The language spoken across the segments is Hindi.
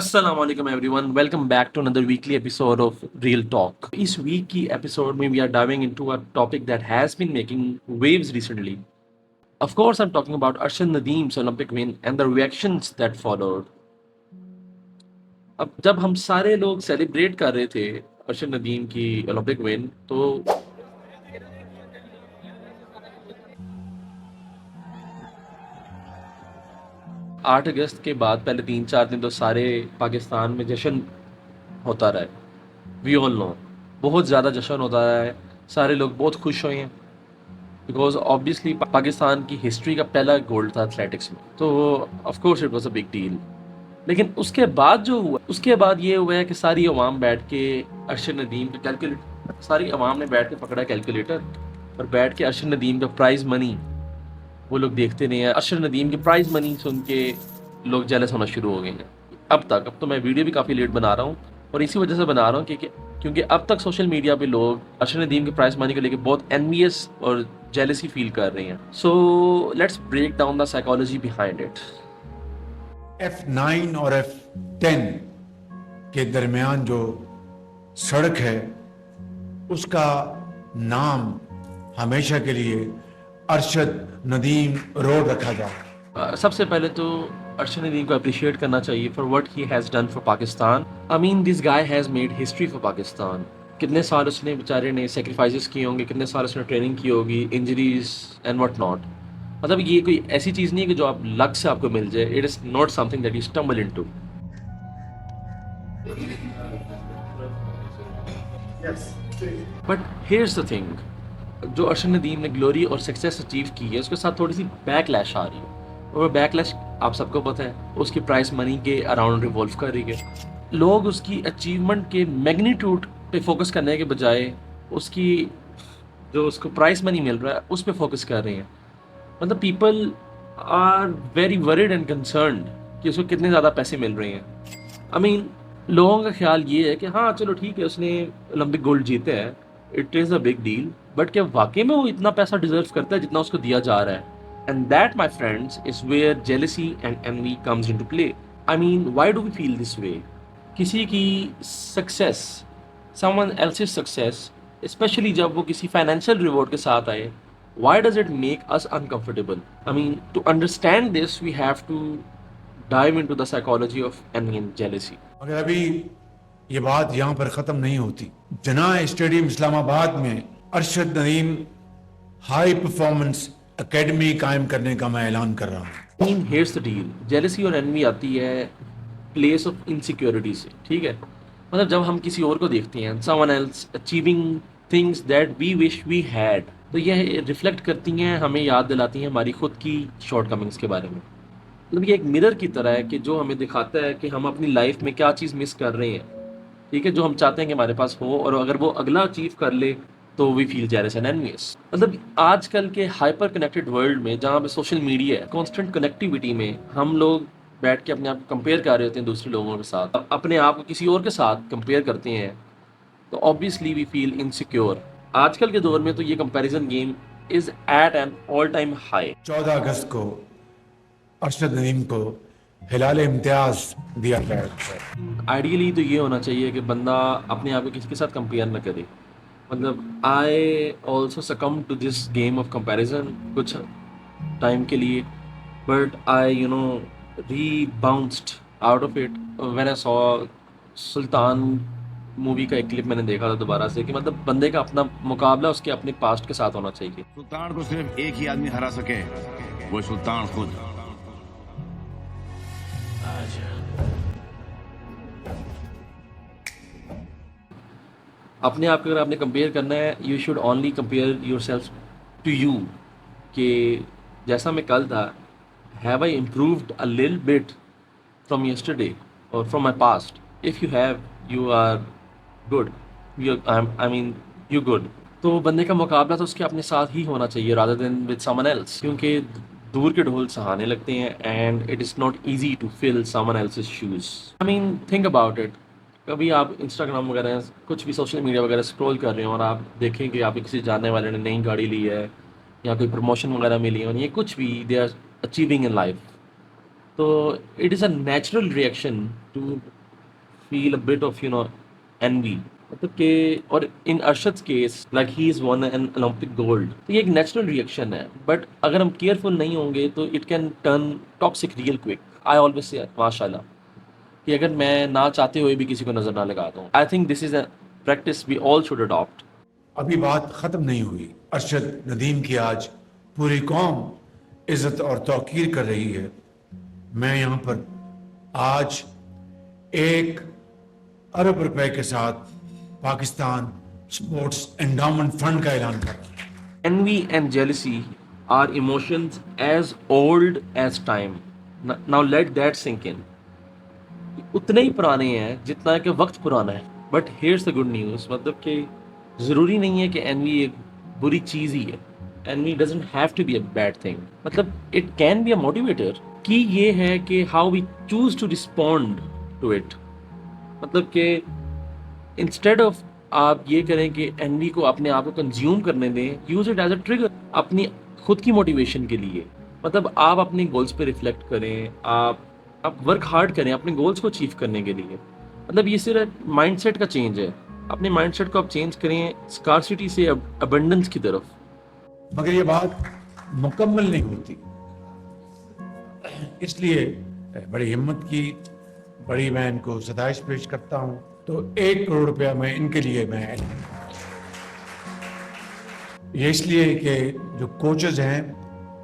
Assalamu alaikum everyone. Welcome back to another weekly episode of Real Talk. इस week की episode में we are diving into a topic that has been making waves recently. Of course, I'm talking about Arshad Nadeem's Olympic win and the reactions that followed. अब जब हम सारे लोग सेलिब्रेट कर रहे थे अर्शद नदीम की ओलंपिक विन, तो 8 अगस्त के बाद पहले 3-4 दिन तो सारे पाकिस्तान में जश्न होता रहा है। वी ऑल नो बहुत ज़्यादा जश्न होता रहा है, सारे लोग बहुत खुश हुए हैं बिकॉज ऑब्वियसली पाकिस्तान की हिस्ट्री का पहला गोल्ड था एथलेटिक्स में, तो of course it was a big deal. लेकिन उसके बाद जो हुआ, उसके बाद ये हुआ है कि सारी अवाम बैठ के अर्शद नदीम का कैलकुलेटर, सारी अवाम ने बैठ के पकड़ा कैलकुलेटर और बैठ के अर्शद नदीम का प्राइज़ मनी वो लोग देखते नहीं है। अर्शद नदीम की प्राइज़ मनी सुन के लोग जेलस होना शुरू हो गए हैं। अब तो मैं वीडियो भी काफ़ी लेट बना रहा हूँ और इसी वजह से बना रहा हूँ क्योंकि अब तक सोशल मीडिया पे लोग अर्शद नदीम के प्राइस मनी को लेकर बहुत एनवियस और जेलसी फील कर रहे हैं। So let's break down the psychology behind it. F9 और F10 के दरमियान जो सड़क है उसका नाम हमेशा के लिए अरशद नदीम रोड रखा जाए। सबसे पहले तो अर्शद नदीम को अप्रिशिएट करना चाहिए for what he has done for Pakistan. I mean this guy has made history for Pakistan. कितने साल उसने बेचारे ने सेक्रीफाइसेस किए होंगे, कितने साल उसने ट्रेनिंग की होगी, इंजरीज एंड व्हाट नॉट। मतलब ये कोई ऐसी चीज़ नहीं है कि जो आप लक से आपको मिल जाए। It is not something that you stumble into. But here's the thing, जो अर्शद नदीम ने ग्लोरी और सक्सेस अचीव की है उसके साथ थोड़ी सी बैकलैश आ रही है, और वो बैकलैश आप सबको पता है उसकी प्राइस मनी के अराउंड रिवॉल्व कर रही है। लोग उसकी अचीवमेंट के मैग्नीट्यूड पे फोकस करने के बजाय उसकी जो उसको प्राइस मनी मिल रहा है उस पर फोकस कर रहे हैं। मतलब people are very worried and concerned कि उसको कितने ज़्यादा पैसे मिल रहे हैं। आई मीन लोगों का ख्याल ये है कि हाँ चलो ठीक है, उसने ओलंपिक गोल्ड जीते हैं, it is a big deal, but क्या वाकई में वो इतना पैसा डिजर्व करता है जितना उसको दिया जा रहा है? And that my friends is where jealousy and envy comes into play. I mean why do we feel this way? किसी की success, someone else's success, specially जब वो किसी फाइनेंशियल रिवॉर्ड के साथ आए, why does it make us uncomfortable? I mean, to understand this, we have to dive into the psychology of envy and jealousy. मगर अभी ये बात यहाँ पर ख़त्म नहीं होती। जनाह स्टेडियम इस्लामाबाद में Arshad Nadeem high performance academy कायम करने का मैं ऐलान कर रहा हूँ। I mean, here's the deal. Jealousy और envy आती है place of insecurity से, ठीक है? मतलब जब हम किसी और को देखते हैं, someone else achieving things that we wish we had, तो यह रिफ्लेक्ट करती हैं, हमें याद दिलाती हैं हमारी खुद की शॉर्टकमिंग्स के बारे में। मतलब ये एक मिरर की तरह है कि जो हमें दिखाता है कि हम अपनी लाइफ में क्या चीज़ मिस कर रहे हैं, ठीक है, जो हम चाहते हैं कि हमारे पास हो, और अगर वो अगला अचीव कर ले तो we feel jealous and envious. मतलब आजकल के हाइपर कनेक्टेड वर्ल्ड में जहाँ पे सोशल मीडिया है, कॉन्स्टेंट कनेक्टिविटी में हम लोग बैठ के अपने आप को कंपेयर कर रहे होते हैं दूसरे लोगों के साथ, अपने आप को किसी और के साथ कंपेयर करते हैं, तो ऑब्वियसली वी फील इनसिक्योर। आजकल के दौर में तो ये comparison game is at an all time high. 14 अगस्त को अरशद नदीम को हिलाल इम्तियाज दिया गया। आइडियली तो ये होना चाहिए कि बंदा अपने आप को किसी के साथ कंपेयर न करे। मतलब I also succumb to this game of comparison कुछ टाइम के लिए, but I rebounced out of it when I saw Sultan movie का एक क्लिप मैंने देखा था दोबारा से, कि मतलब बंदे का अपना मुकाबला उसके अपने पास्ट के साथ होना चाहिए। सुल्तान को सिर्फ एक ही आदमी हरा सके, वो सुल्तान खुद। अपने आप को अगर आपने कंपेयर करना है, you should only compare yourself to you, कि जैसा मैं कल था, have I improved a little bit from yesterday और from my past? If you have, you are good, I mean you good. तो बंदे का मुकाबला तो उसके अपने साथ ही होना चाहिए rather than with someone else, क्योंकि दूर के ढोल सहाने लगते हैं and it is not easy to fill someone else's shoes. I mean think about it. कभी आप इंस्टाग्राम वगैरह कुछ भी सोशल मीडिया वगैरह स्क्रॉल कर रहे हो और आप देखें कि आप किसी जानने वाले ने नई गाड़ी ली है या कोई प्रमोशन वगैरह मिली है, ये कुछ भी they are achieving in life, तो it is a natural reaction to feel a bit of envy. मतलब कि और in Arshad case like he is won an Olympic gold, तो ये एक नेचुरल रिएक्शन है, बट अगर हम केयरफुल नहीं होंगे तो it can turn toxic real quick. I always say माशाल्लाह कि अगर मैं ना चाहते हुए भी किसी को नज़र ना लगाता हूँ. I think this is a practice we all should adopt. अभी बात खत्म नहीं हुई. अरशद नदीम की आज पूरी कौम इज्जत और तौकीर कर रही है. मैं यहाँ पर आज 1 अरब रुपए के साथ पाकिस्तान स्पोर्ट्स एंडाउमेंट फंड का ऐलान कर रहा हूँ. Envy and jealousy are emotions as old as time. Now let that sink in. उतने ही पुराने हैं जितना कि वक्त पुराना है. But hairs the good news, मतलब कि ज़रूरी नहीं है कि एनवी एक बुरी चीज़ ही है. Envy doesn't have to be a bad thing. मतलब it can be a motivator. कि ये है कि how we choose to respond to it. मतलब कि इंस्टेड ऑफ आप ये करें कि एनवी को अपने आप को कंज्यूम करने दें, use it as a trigger अपनी खुद की मोटिवेशन के लिए. मतलब आप अपने गोल्स पे रिफ्लेक्ट करें, आप वर्क हार्ड करें अपने गोल्स को अचीव करने के लिए. मतलब ये सिर्फ माइंडसेट का चेंज है. अपने माइंडसेट को आप चेंज करें स्कार्सिटी से अबंडेंस की तरफ. मगर ये बात मुकम्मल नहीं होती, इसलिए बड़ी हिम्मत की बड़ी मैं इनको सदाइश पेश करता हूँ. तो 1 करोड़ रुपया मैं इनके लिए मैं ये इसलिए कि जो कोचेज हैं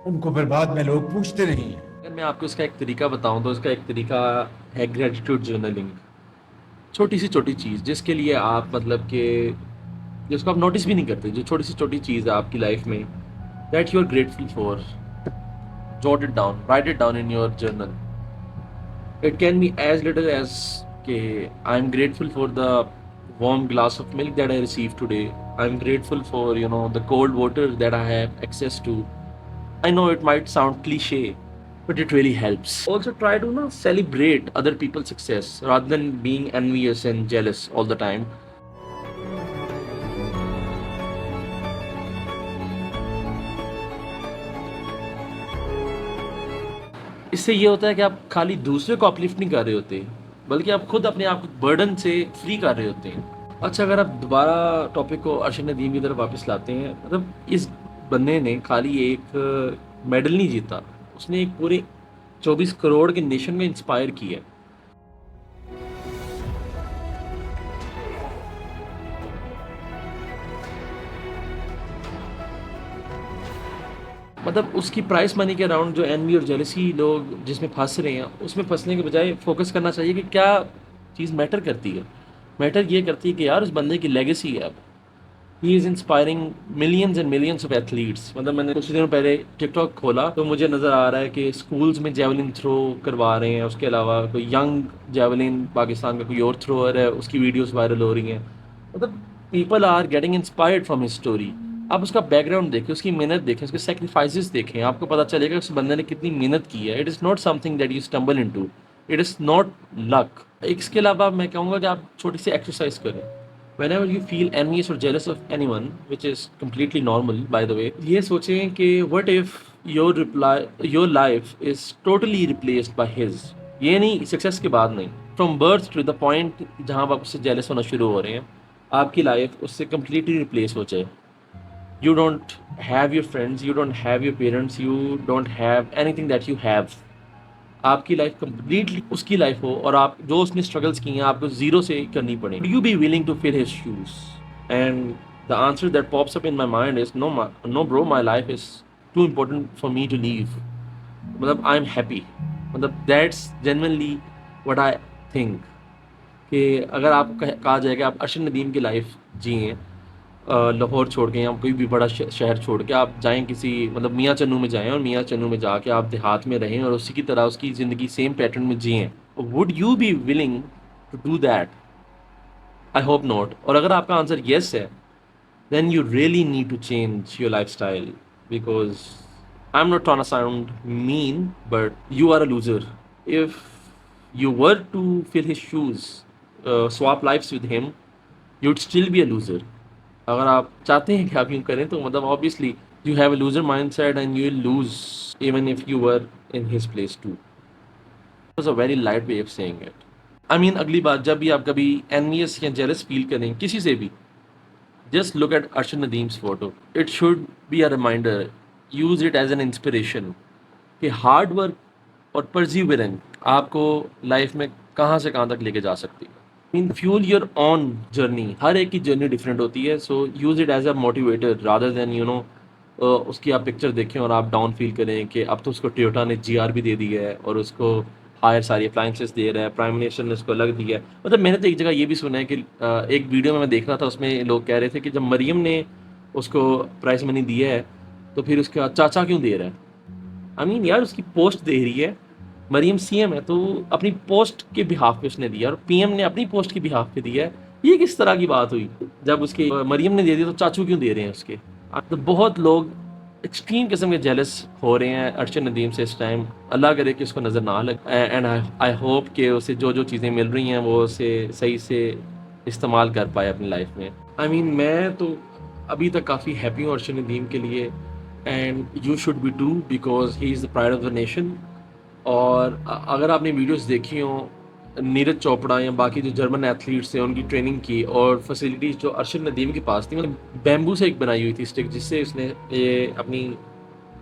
उनको फिर बाद में लोग पूछते नहीं हैं. अगर मैं आपको इसका एक तरीका बताऊं तो इसका एक तरीका है ग्रेटिट्यूड जर्नलिंग. छोटी सी छोटी चीज़ जिसके लिए आप मतलब कि जिसको आप नोटिस भी नहीं करते, जो छोटी सी छोटी चीज़ है आपकी लाइफ में that you are grateful for, jot it down, write it down in your journal. It can be as little as कि I am grateful for the warm glass of milk that I received today. I'm grateful for the cold water that I have access to. I know it might sound cliche, but it really helps. Also try to celebrate other people's success rather than being envious and jealous all the time. इससे ये होता है कि आप खाली दूसरे को अपलिफ्ट नहीं कर रहे होते, बल्कि आप खुद अपने आप को बर्डन से फ्री कर रहे होते हैं. अच्छा, अगर आप दोबारा टॉपिक को अरशद नदीम की तरफ वापस लाते हैं, मतलब इस बंदे ने खाली एक मेडल नहीं जीता, उसने एक पूरे 24 करोड़ के नेशन को इंस्पायर किया. मतलब उसकी प्राइस मनी के अराउंड जो एनवी और जेलसी लोग जिसमें फंस रहे हैं, उसमें फंसने के बजाय फोकस करना चाहिए कि क्या चीज़ मैटर करती है. मैटर ये करती है कि यार उस बंदे की लेगेसी है. अब he is inspiring millions and millions of athletes. मतलब मैंने कुछ दिनों पहले टिकटॉक खोला तो मुझे नज़र आ रहा है कि स्कूल्स में जेवलिन थ्रो करवा रहे हैं. उसके अलावा कोई यंग जेवलिन पाकिस्तान का कोई और थ्रोअर है, उसकी वीडियोज़ वायरल हो रही हैं. मतलब people are getting inspired from his story. आप उसका बैकग्राउंड देखें, उसकी मेहनत देखें, उसके सेक्रीफाइसेस देखें, आपको पता चलेगा उस बंदे ने कितनी मेहनत की है. It is not something that you stumble into, it is not luck. इसके अलावा मैं कहूँगा कि आप छोटी सी एक्सरसाइज करें. whenever you feel envious or jealous of anyone, which is completely normal by the way, ये सोचें कि what if your life is totally replaced by his. ये नहीं सक्सेस के बाद नहीं, from birth to the point जहाँ आप उससे jealous होना शुरू हो रहे हैं, आपकी लाइफ उससे completely replace हो जाए. You don't have your friends, you don't have your parents, you don't have anything that you have. आपकी लाइफ कम्प्लीटली उसकी लाइफ हो और आप जो उसने स्ट्रगल्स की हैं आपको जीरो से करनी पड़े. You be willing to fill his shoes. And the answer that pops up in my mind is no bro, my life is too important for me to leave. मतलब आई एम हैप्पी. मतलब that's genuinely what I think. कि अगर आप कहा जाएगा आप अरशद नदीम की लाइफ जिए लाहौर छोड़ के या कोई भी बड़ा शहर छोड़ के आप जाएं किसी मतलब मियाँ चन्नू में जाएं और मियाँ चन्नू में जाके आप देहात में रहें और उसी की तरह उसकी ज़िंदगी सेम पैटर्न में जिएं, would you be willing to do that? I hope not. और अगर आपका आंसर येस है, then you really need to change your lifestyle. Because I am not trying to sound mean, but you are a loser. If you were to fill his shoes, swap lives with him, you'd still be a loser. अगर आप चाहते हैं कि आप यूँ करें तो मतलब obviously you have a loser mindset and you will lose even if you were in his place too. was a very light way of saying it. I mean, अगली बार जब भी आप कभी envious या jealous फील करें किसी से भी, just look at Arshad Nadeem's photo. It should be a reminder. Use it as an inspiration कि हार्ड वर्क और परसिवरेंस आपको लाइफ में कहाँ से कहाँ तक लेके जा सकती है. Mean fuel your own journey. हर एक की जर्नी डिफरेंट होती है, so use it as a motivator rather than उसकी आप पिक्चर देखें और आप डाउन फील करें कि अब तो उसको टोयोटा ने GR भी दे दी है और उसको हायर सारी अप्लाइंसेस दे रहा है, प्राइम मिनिस्टर ने उसको अलग दिया है. मतलब मैंने तो एक जगह ये भी सुना है कि एक वीडियो में मैं देख रहा था, उसमें लोग कह रहे थे कि जब मरियम ने उसको प्राइस मनी दिया है तो फिर उसका चाचा क्यों दे रहा है. आई मीन यार, उसकी पोस्ट दे रही है, मरियम CM है तो अपनी पोस्ट के बिहाफ पे उसने दिया और PM ने अपनी पोस्ट के बिहाफ पे दिया है. ये किस तरह की बात हुई? जब उसके मरियम ने दे दिया तो चाचू क्यों दे रहे हैं उसके? तो बहुत लोग एक्सट्रीम किस्म के जेलस हो रहे हैं अरशद नदीम से इस टाइम. अल्लाह करे कि उसको नज़र ना लगे एंड आई होप कि उसे जो जो चीज़ें मिल रही हैं वो उसे सही से इस्तेमाल कर पाए अपनी लाइफ में. आई मीन मैं तो अभी तक काफ़ी हैप्पी हूँ अरशद नदीम के लिए, and you should be too because he is the pride of the nation. और अगर आपने वीडियोस देखी हों नीरज चोपड़ा या बाकी जो जर्मन एथलीट्स थे उनकी ट्रेनिंग की और फैसिलिटीज़ जो अरशद नदीम के पास थी, मतलब बैम्बू से एक बनाई हुई थी स्टिक जिससे उसने ये अपनी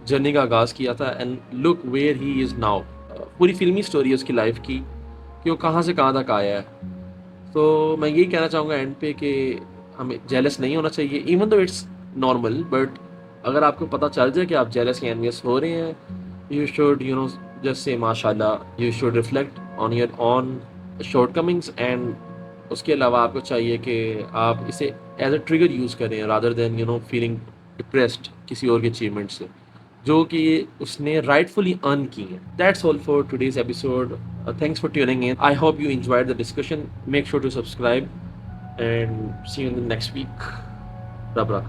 जर्नी का आगाज़ किया था. And look where he is now. पूरी फिल्मी स्टोरी है उसकी लाइफ की कि वो कहाँ से कहाँ तक आया है. तो मैं यही कहना चाहूँगा एंड पे कि हमें जेलस नहीं होना चाहिए, even though it's normal. But अगर आपको पता चल जाए कि आप जेलस या एनवियस हो रहे हैं, you should just say mashallah. You should reflect on your own shortcomings and उसके अलावा आपको चाहिए कि आप इसे एज अ ट्रिगर यूज़ करें रादर देन फीलिंग डिप्रेस्ड किसी और के अचीवमेंट से जो कि उसने राइटफुली अर्न की हैं. That's all for today's episode. Thanks for tuning in. I hope you enjoyed the discussion. Make sure to subscribe and see you in the next week. Rab rab.